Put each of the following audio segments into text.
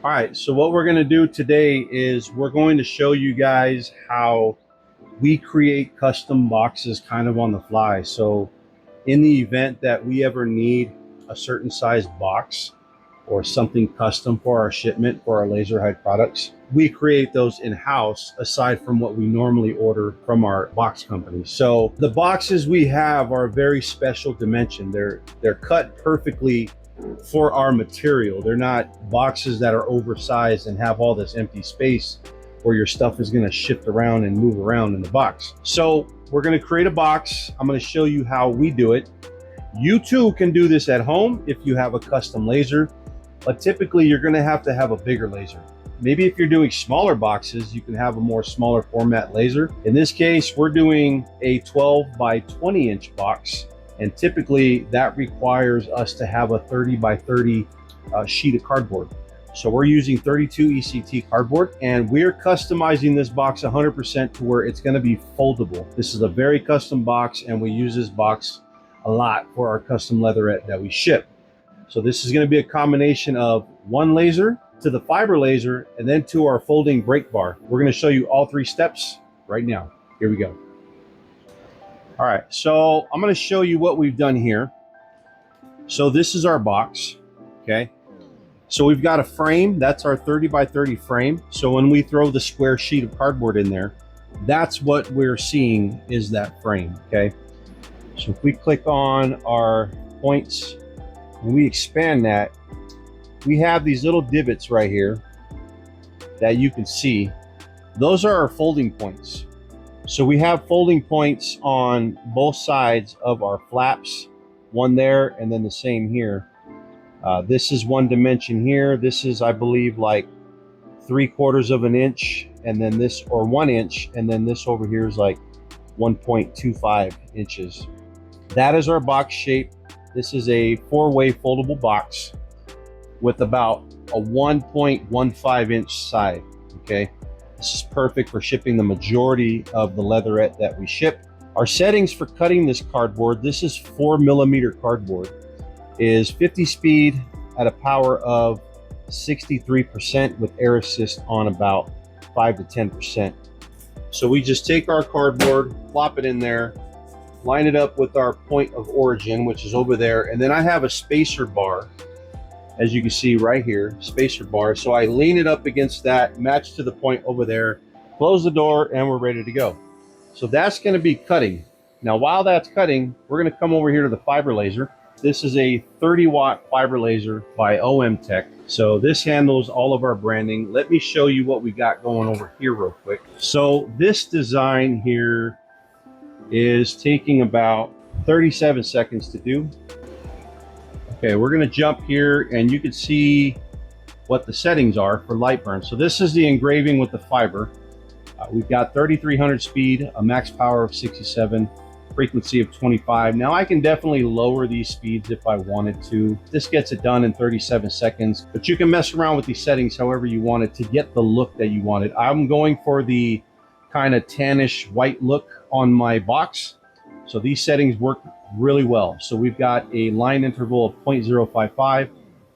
All right, so what we're going to do today is we're going to show you guys how we create custom boxes kind of on the fly. So in the event that we ever need a certain size box or something custom for our shipment for our LaserHyde products, we create those in-house aside from what we normally order from our box company. So the boxes we have are a very special dimension. They're cut perfectly for our material. They're not boxes that are oversized and have all this empty space where your stuff is going to shift around and move around in the box. So we're going to create a box. I'm going to show you how we do it. You too can do this at home if you have a custom laser, but typically you're going to have a bigger laser. Maybe if you're doing smaller boxes, you can have a more smaller format laser. In this case, we're doing a 12 by 20 inch box. And typically that requires us to have a 30 by 30 sheet of cardboard. So we're using 32 ECT cardboard, and we're customizing this box 100% to where it's gonna be foldable. This is a very custom box, and we use this box a lot for our custom leatherette that we ship. So this is gonna be a combination of one laser to the fiber laser, and then to our folding brake bar. We're gonna show you all three steps right now. Here we go. All right, so I'm going to show you what we've done here. So this is our box, okay? So we've got a frame, that's our 30 by 30 frame. So when we throw the square sheet of cardboard in there, that's what we're seeing is that frame, okay? So if we click on our points and we expand that, we have these little divots right here that you can see. Those are our folding points. So we have folding points on both sides of our flaps, one there and then the same here. This is one dimension here. This is, I believe, like 3/4 of an inch, and then this, or 1 inch, and then this over here is like 1.25 inches. That is our box shape. This is a 4-way foldable box with about a 1.15 inch side, okay? This is perfect for shipping the majority of the leatherette that we ship. Our settings for cutting this cardboard, this is 4mm cardboard, is 50 speed at a power of 63% with air assist on about 5 to 10%. So we just take our cardboard, plop it in there, line it up with our point of origin, which is over there, and then I have a spacer bar. As you can see right here, spacer bar. So I lean it up against that, match to the point over there, close the door, and we're ready to go. So that's gonna be cutting. Now, while that's cutting, we're gonna come over here to the fiber laser. This is a 30-watt fiber laser by Tech. So this handles all of our branding. Let me show you what we got going over here real quick. So this design here is taking about 37 seconds to do. Okay, we're gonna jump here and you can see what the settings are for Lightburn. So this is the engraving with the fiber. We've got 3300 speed, a max power of 67, frequency of 25. Now I can definitely lower these speeds if I wanted to. This gets it done in 37 seconds, but you can mess around with these settings however you want it to get the look that you wanted. I'm going for the kind of tannish white look on my box. So these settings work really well. So we've got a line interval of 0.055,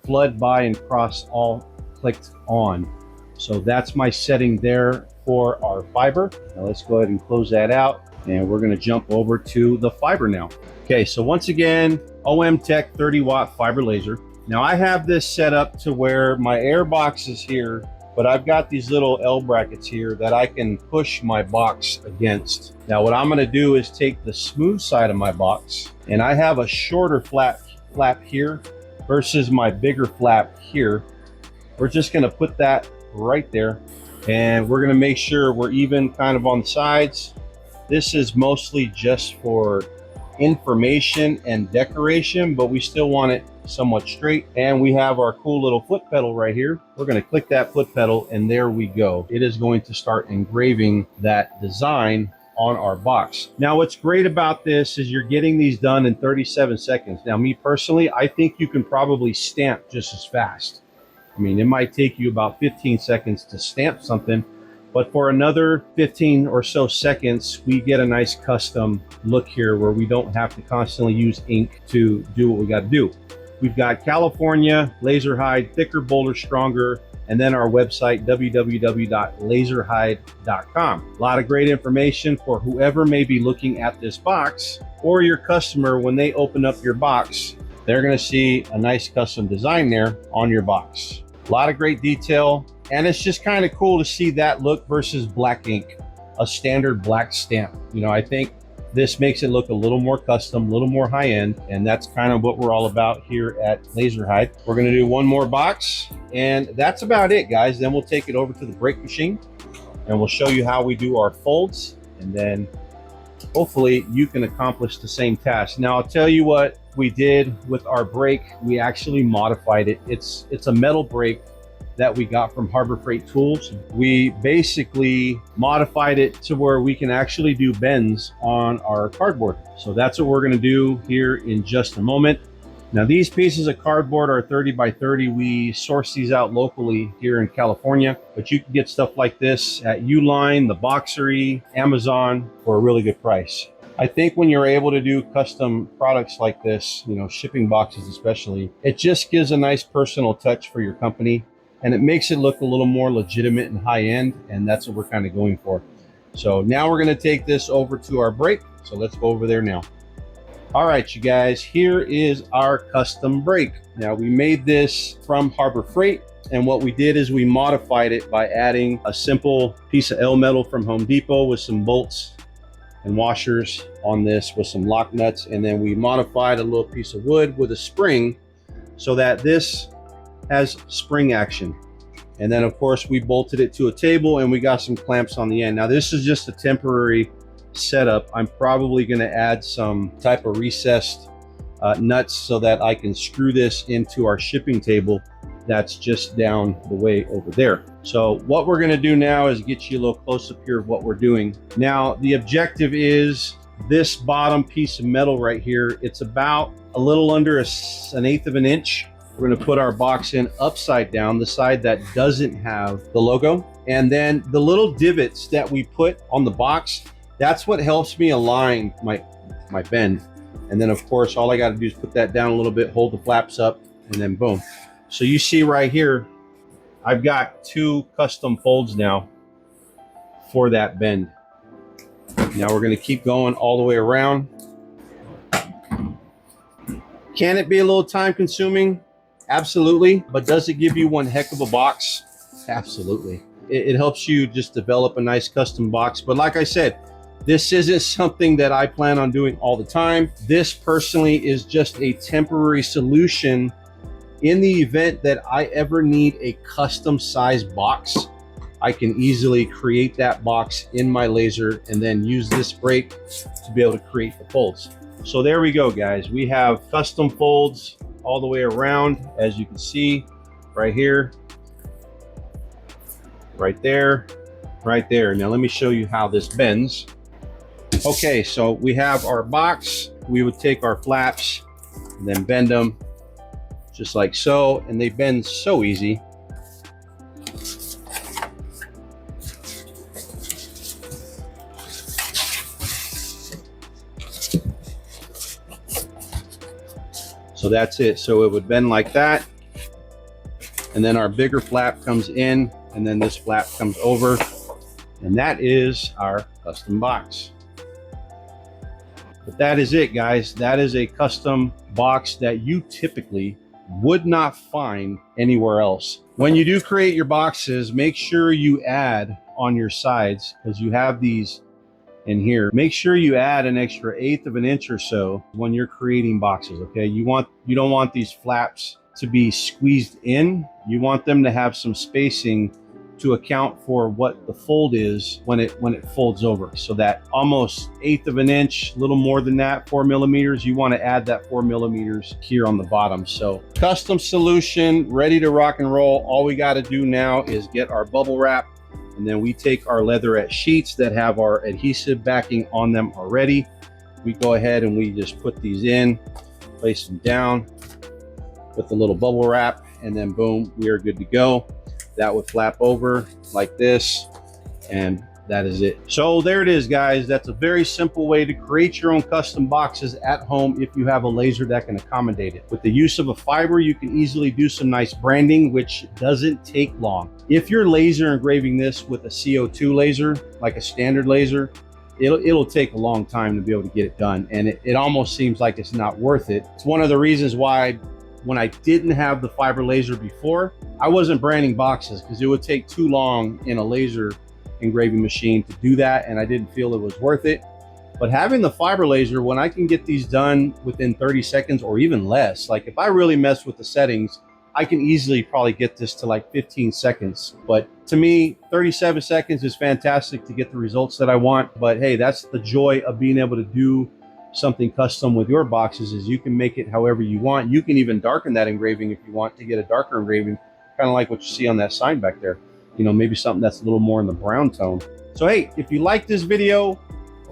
flood, by, and cross all clicked on. So that's my setting there for our fiber. Now let's go ahead and close that out, and we're gonna jump over to the fiber now. Okay, so once again, Tech 30-watt fiber laser. Now I have this set up to where my air box is here, but I've got these little L brackets here that I can push my box against. Now what I'm gonna do is take the smooth side of my box, and I have a shorter flap here versus my bigger flap here. We're just gonna put that right there, and we're gonna make sure we're even kind of on the sides. This is mostly just for information and decoration, but we still want it somewhat straight. And we have our cool little foot pedal right here. We're going to click that foot pedal, and there we go. It is going to start engraving that design on our box. Now what's great about this is you're getting these done in 37 seconds. Now me personally, I think you can probably stamp just as fast. I mean, it might take you about 15 seconds to stamp something, but for another 15 or so seconds, we get a nice custom look here where we don't have to constantly use ink to do what we got to do. We've got California, LaserHyde, thicker, bolder, stronger, and then our website, www.laserhyde.com. A lot of great information for whoever may be looking at this box, or your customer. When they open up your box, they're going to see a nice custom design there on your box. A lot of great detail, and it's just kind of cool to see that look versus black ink, a standard black stamp. You know, I think this makes it look a little more custom, a little more high-end, and that's kind of what we're all about here at LaserHyde. We're going to do one more box, and that's about it, guys. Then we'll take it over to the brake machine, and we'll show you how we do our folds, and then hopefully you can accomplish the same task. Now, I'll tell you what we did with our brake. We actually modified it. It's a metal brake that we got from Harbor Freight Tools. We basically modified it to where we can actually do bends on our cardboard. So that's what we're gonna do here in just a moment. Now, these pieces of cardboard are 30 by 30. We source these out locally here in California, but you can get stuff like this at Uline, the Boxery, Amazon for a really good price. I think when you're able to do custom products like this, you know, shipping boxes especially, it just gives a nice personal touch for your company, and it makes it look a little more legitimate and high end, and that's what we're kind of going for. So now we're going to take this over to our brake. So let's go over there now. All right, you guys, here is our custom brake. Now, we made this from Harbor Freight, and what we did is we modified it by adding a simple piece of L metal from Home Depot with some bolts and washers on this with some lock nuts, and then we modified a little piece of wood with a spring so that this has spring action. And then of course we bolted it to a table, and we got some clamps on the end. Now, this is just a temporary setup. I'm probably going to add some type of recessed nuts so that I can screw this into our shipping table that's just down the way over there. So what we're going to do now is get you a little close up here of what we're doing. Now, the objective is this bottom piece of metal right here. It's about a little under an eighth of an inch. We're going to put our box in upside down, the side that doesn't have the logo. And then the little divots that we put on the box, that's what helps me align my bend. And then of course, all I got to do is put that down a little bit, hold the flaps up, and then boom. So you see right here, I've got two custom folds now for that bend. Now we're going to keep going all the way around. Can it be a little time consuming? Absolutely. But does it give you one heck of a box? Absolutely. It helps you just develop a nice custom box. But like I said, this isn't something that I plan on doing all the time. This personally is just a temporary solution in the event that I ever need a custom sized box. I can easily create that box in my laser and then use this brake to be able to create the folds. So there we go, guys. We have custom folds all the way around, as you can see right here, right there, right there. Now let me show you how this bends. Okay, so we have our box. We would take our flaps and then bend them just like so, and they bend so easy. So that's it. So it would bend like that, and then our bigger flap comes in, and then this flap comes over, and that is our custom box. But that is it, guys. That is a custom box that you typically would not find anywhere else. When you do create your boxes, make sure you add on your sides, because you have these in here. Make sure you add an extra eighth of an inch or so when you're creating boxes. Okay, you don't want these flaps to be squeezed in. You want them to have some spacing to account for what the fold is when it folds over. So that almost eighth of an inch, a little more than that, 4 millimeters, you want to add that 4 millimeters here on the bottom. So custom solution, ready to rock and roll. All we got to do now is get our bubble wrap, and then we take our leatherette sheets that have our adhesive backing on them already. We go ahead and we just put these in, place them down with the little bubble wrap, and then boom, we are good to go. That would flap over like this, and that is it. So there it is, guys. That's a very simple way to create your own custom boxes at home if you have a laser that can accommodate it. With the use of a fiber, you can easily do some nice branding, which doesn't take long. If you're laser engraving this with a CO2 laser, like a standard laser, it'll take a long time to be able to get it done, and it almost seems like it's not worth it. It's one of the reasons why when I didn't have the fiber laser before, I wasn't branding boxes, because it would take too long in a laser engraving machine to do that, and I didn't feel it was worth it. But having the fiber laser, when I can get these done within 30 seconds or even less, like if I really mess with the settings, I can easily probably get this to like 15 seconds. But to me, 37 seconds is fantastic to get the results that I want. But hey, that's the joy of being able to do something custom with your boxes, is you can make it however you want. You can even darken that engraving if you want to get a darker engraving, kind of like what you see on that sign back there. You know, maybe something that's a little more in the brown tone. So hey, if you like this video,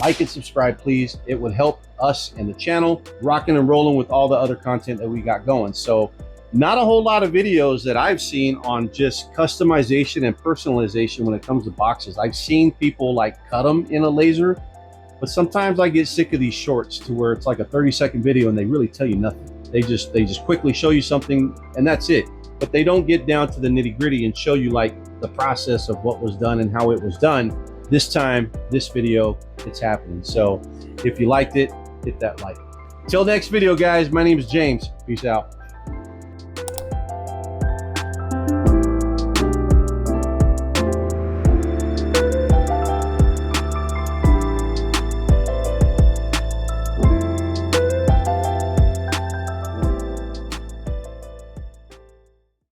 like and subscribe, please. It would help us and the channel rocking and rolling with all the other content that we got going. So not a whole lot of videos that I've seen on just customization and personalization when it comes to boxes. I've seen people like cut them in a laser, but sometimes I get sick of these shorts to where it's like a 30-second video and they really tell you nothing. They just quickly show you something and that's it. But they don't get down to the nitty-gritty and show you like the process of what was done and how it was done. This time, this video, it's happening. So if you liked it, hit that like. Till next video, guys, my name is James. Peace out.